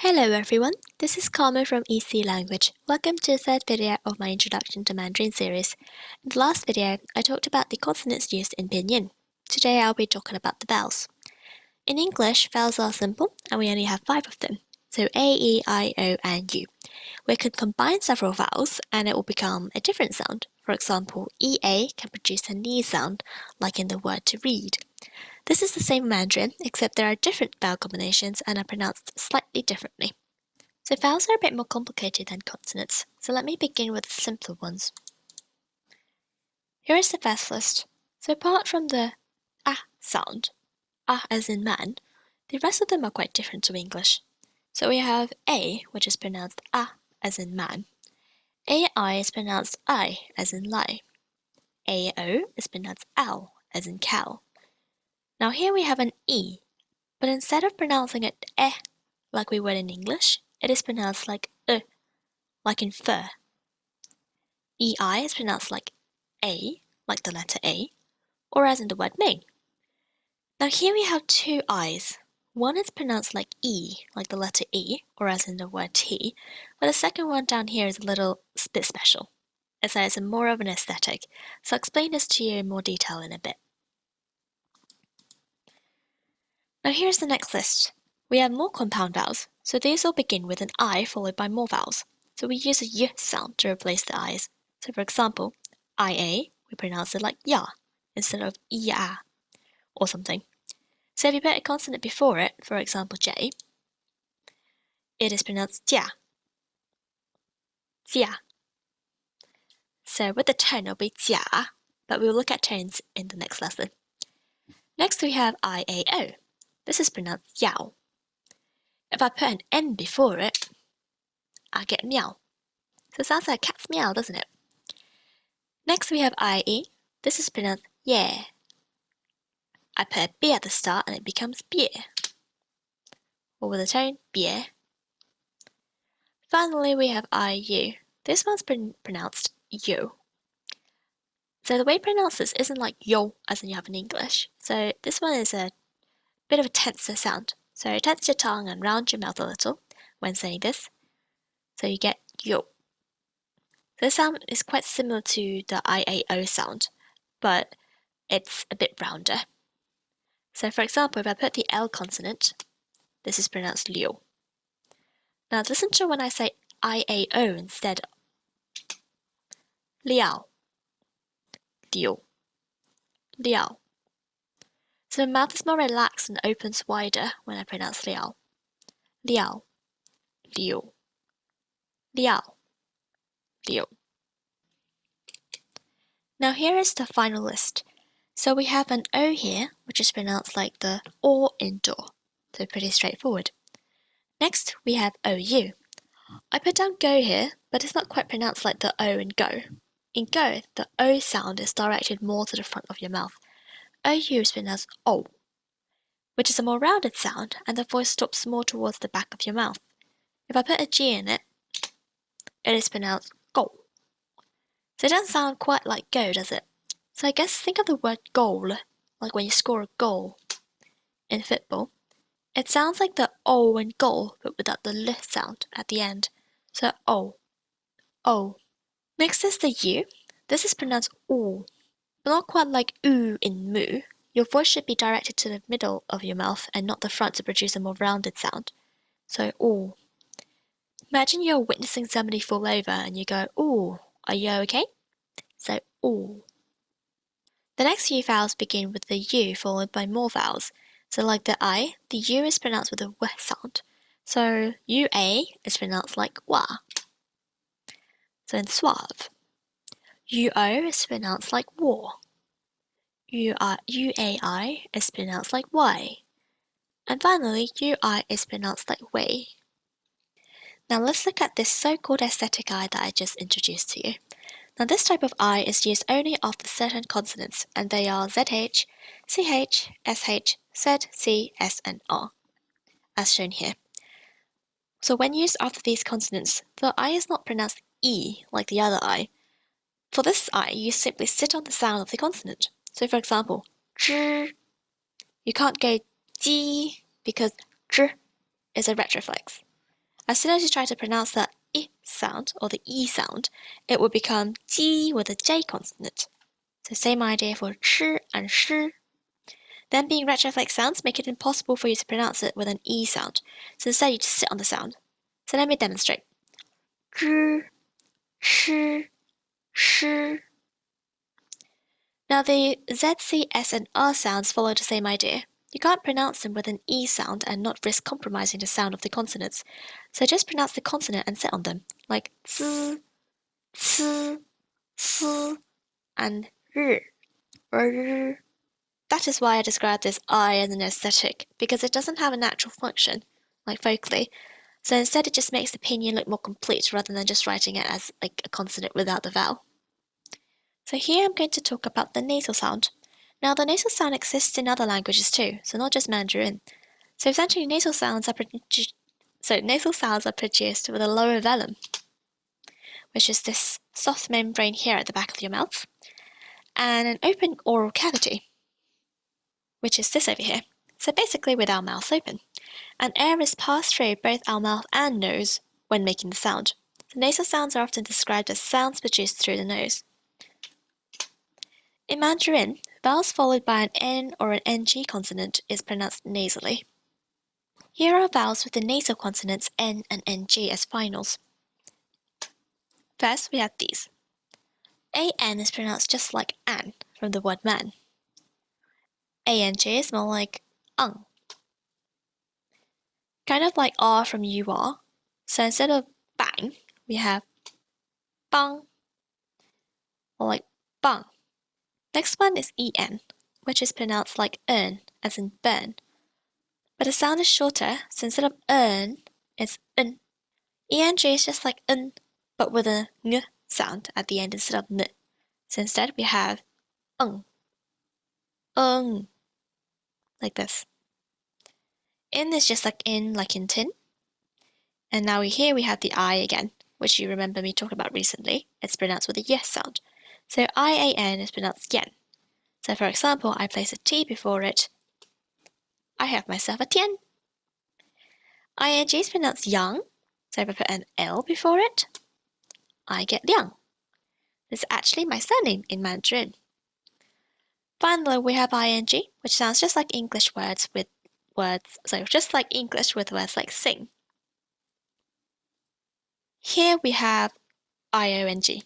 Hello everyone, this is Carmen from EC Language. Welcome to the third video of my Introduction to Mandarin series. In the last video, I talked about the consonants used in pinyin. Today I'll be talking about the vowels. In English, vowels are simple and we only have 5 of them. So A, E, I, O and U. We can combine several vowels and it will become a different sound. For example, EA can produce a ni sound, like in the word to read. This is the same Mandarin, except there are different vowel combinations and are pronounced slightly differently. So vowels are a bit more complicated than consonants, so let me begin with the simpler ones. Here is the first list. So apart from the ah sound, ah as in man, the rest of them are quite different to English. So we have A, which is pronounced ah as in man. AI is pronounced I as in lie. AO is pronounced ow as in cow. Now here we have an E, but instead of pronouncing it eh like we would in English, it is pronounced like in fur. EI is pronounced like A, like the letter A, or as in the word main. Now here we have two I's. One is pronounced like E, like the letter E, or as in the word tea, but the second one down here is a little bit special. It says it's more of an aesthetic, so I'll explain this to you in more detail in a bit. Now here's the next list. We have more compound vowels, so these will begin with an I followed by more vowels. So we use a Y sound to replace the I's. So for example, IA, we pronounce it like ya, instead of ya, or something. So if you put a consonant before it, for example J, it is pronounced jia, jia. So with the tone it'll be jia, but we'll look at tones in the next lesson. Next we have IAO. This is pronounced yao. If I put an M before it, I get meow. So it sounds like a cat's meow, doesn't it? Next we have IE. This is pronounced yeah. I put a B at the start and it becomes beer. Or with a tone, beer. Finally we have IU. This one's pronounced yo. So the way you pronounce this isn't like yo as in you have in English. So this one is a bit of a tenser sound. So tense your tongue and round your mouth a little when saying this. So you get yo. This sound is quite similar to the IAO sound, but it's a bit rounder. So for example, if I put the L consonant, this is pronounced liu. Now listen to when I say IAO instead. Liao, liu, liao. So the mouth is more relaxed and opens wider when I pronounce liao. Liao, liu, liao, liu. Now here is the final list. So we have an O here, which is pronounced like the or in door. So pretty straightforward. Next, we have OU. I put down go here, but it's not quite pronounced like the O in go. In go, the O sound is directed more to the front of your mouth. OU is pronounced O, which is a more rounded sound, and the voice stops more towards the back of your mouth. If I put a G in it, it is pronounced go. So it doesn't sound quite like go, does it? So I guess think of the word goal, like when you score a goal in football. It sounds like the O in goal, but without the L sound at the end. So O, O. Next is the U. This is pronounced oo, but not quite like oo in moo. Your voice should be directed to the middle of your mouth and not the front to produce a more rounded sound. So oo. Imagine you're witnessing somebody fall over and you go, ooh, are you okay? So ooh. The next few vowels begin with the U followed by more vowels. So like the I, the U is pronounced with a W sound. So UA is pronounced like wa. So in suave. UO is pronounced like war. UAI is pronounced like Y. And finally, UI is pronounced like way. Now let's look at this so-called aesthetic I that I just introduced to you. Now this type of I is used only after certain consonants, and they are ZH, CH, SH, Z, C, S, and R, as shown here. So when used after these consonants, the I is not pronounced E like the other I. For this I, you simply sit on the sound of the consonant. So for example, zh, you can't go ji because zh is a retroflex. As soon as you try to pronounce the I sound or the E sound, it will become Ji with a J consonant. So same idea for ch and sh. Then being retroflex sounds make it impossible for you to pronounce it with an E sound. So instead you just sit on the sound. So let me demonstrate. Zh, sh, sh. Now the Z, C, S, and R sounds follow the same idea. You can't pronounce them with an E sound and not risk compromising the sound of the consonants. So just pronounce the consonant and sit on them, like z, c, s, and r, or r. That is why I described this I as an aesthetic, because it doesn't have a natural function, like vocally. So instead it just makes the pinyin look more complete rather than just writing it as like a consonant without the vowel. So here I'm going to talk about the nasal sound. Now the nasal sound exists in other languages too, so not just Mandarin. So essentially nasal sounds are produced with a lower velum, which is this soft membrane here at the back of your mouth, and an open oral cavity, which is this over here. So basically with our mouth open. And air is passed through both our mouth and nose when making the sound. The nasal sounds are often described as sounds produced through the nose. In Mandarin, vowels followed by an N or an NG consonant is pronounced nasally. Here are vowels with the nasal consonants N and NG as finals. First, we have these. AN is pronounced just like an from the word man. ANG is more like ung. Kind of like R from you are. So instead of bang, we have bang, or like bang. Next one is EN, which is pronounced like earn, as in burn. But the sound is shorter, so instead of earn, it's n. ENG is just like n, but with a ng sound at the end instead of n. So instead we have ung, like this. In is just like in tin. And now here we have the I again, which you remember me talking about recently. It's pronounced with a yes sound. So IAN is pronounced yen. So for example, I place a T before it. I have myself a tian. ING is pronounced yang. So if I put an L before it, I get liang. It's actually my surname in Mandarin. Finally, we have ing, which sounds just like English words with words like sing. Here we have iong.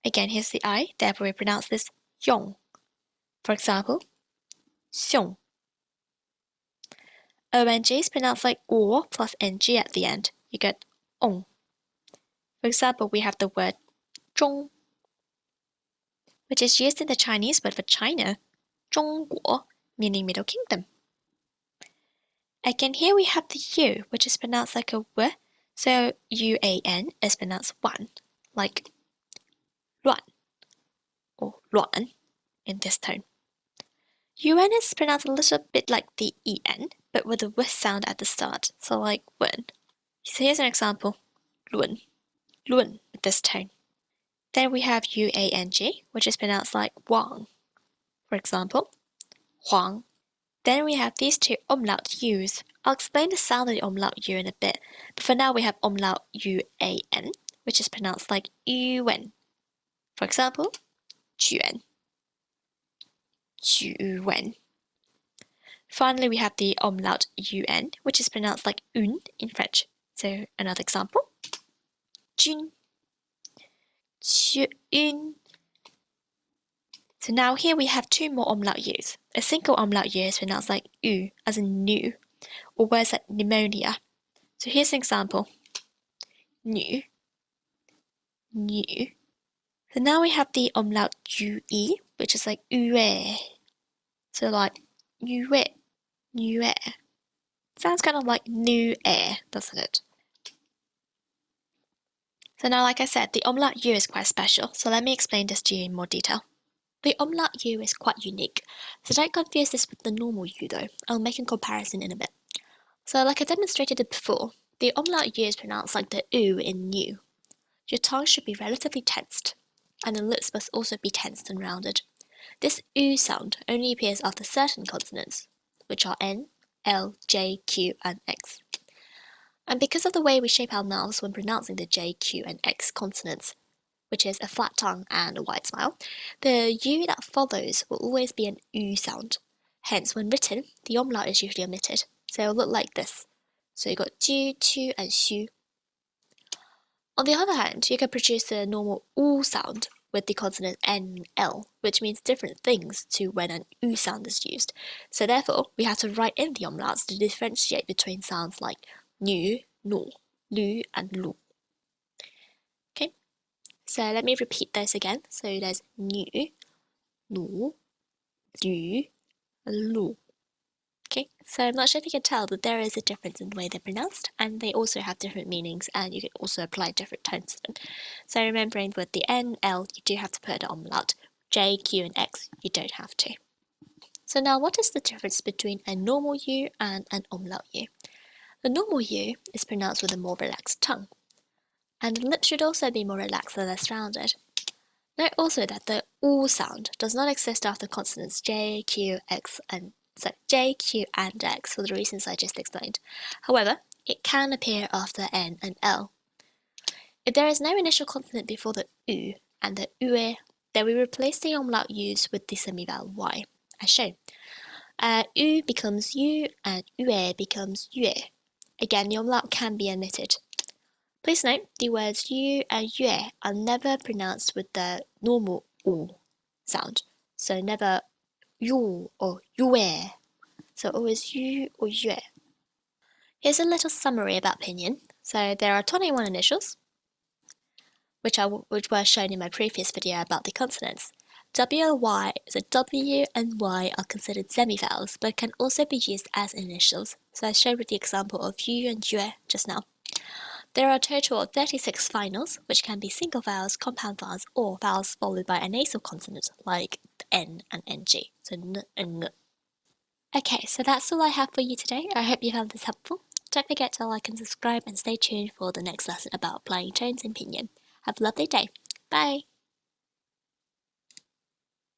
Again, here's the I, therefore we pronounce this yong. For example, xiong. ONG is pronounced like or plus ng at the end. You get ong. For example, we have the word zhong, which is used in the Chinese word for China, 中国, meaning Middle Kingdom. Again, here we have the U, which is pronounced like a W, so UAN is pronounced one, like 乱 or 乱 in this tone. UN is pronounced a little bit like the EN, but with a W sound at the start, so like 文. So here's an example, 论 with this tone. Then we have UANG, which is pronounced like Wang. For example, Huang. Then we have these two umlaut U's. I'll explain the sound of the umlaut U in a bit, but for now we have umlaut UAN, which is pronounced like yuan. For example, juan. Juan. Finally, we have the umlaut UN, which is pronounced like un in French. So another example, jun. Jun. So now here we have two more umlaut U's. A single umlaut U is pronounced like U, as in new, or words like pneumonia. So here's an example, new. So now we have the umlaut UE, which is like ue. So like ue. Sounds kind of like new air, doesn't it? So now, like I said, the umlaut U is quite special, so let me explain this to you in more detail. The umlaut U is quite unique, so don't confuse this with the normal U though. I'll make a comparison in a bit. So like I demonstrated it before, the umlaut U is pronounced like the U in new. Your tongue should be relatively tensed, and the lips must also be tensed and rounded. This U sound only appears after certain consonants, which are N, L, J, Q, and X. And because of the way we shape our mouths when pronouncing the J, Q, and X consonants, which is a flat tongue and a wide smile, the U that follows will always be an U sound. Hence, when written, the umlaut is usually omitted, so it'll look like this. So you got ju, tu, and xu. On the other hand, you can produce a normal U sound with the consonant N and L, which means different things to when an U sound is used. So therefore, we have to write in the umlauts to differentiate between sounds like nu, nu, lu, and lu. Okay, so let me repeat those again. So there's nu, nu, lu, lu. Okay, so I'm not sure if you can tell, but there is a difference in the way they're pronounced, and they also have different meanings, and you can also apply different tones to them. So remembering with the N, L, you do have to put an umlaut. J, Q, and X, you don't have to. So now, what is the difference between a normal U and an umlaut U? The normal U is pronounced with a more relaxed tongue, and the lips should also be more relaxed than less rounded. Note also that the U sound does not exist after consonants J, Q, X, and J, Q, and X for the reasons I just explained. However, it can appear after N and L. If there is no initial consonant before the U and the ue, then we replace the umlaut U's with the semivowel Y, as shown. U becomes U and ue becomes yue. Again, the umlaut can be omitted. Please note, the words U and yue are never pronounced with the normal U sound, so never you or yue, so always you or yue. Here's a little summary about pinyin. So there are 21 initials, which were shown in my previous video about the consonants. W and Y are considered semivowels, but can also be used as initials, so I showed with the example of yu and yue just now. There are a total of 36 finals, which can be single vowels, compound vowels, or vowels followed by a nasal consonant like N and NG, so N and Ng. Okay, so that's all I have for you today. I hope you found this helpful. Don't forget to like and subscribe and stay tuned for the next lesson about applying tones in pinyin. Have a lovely day. Bye!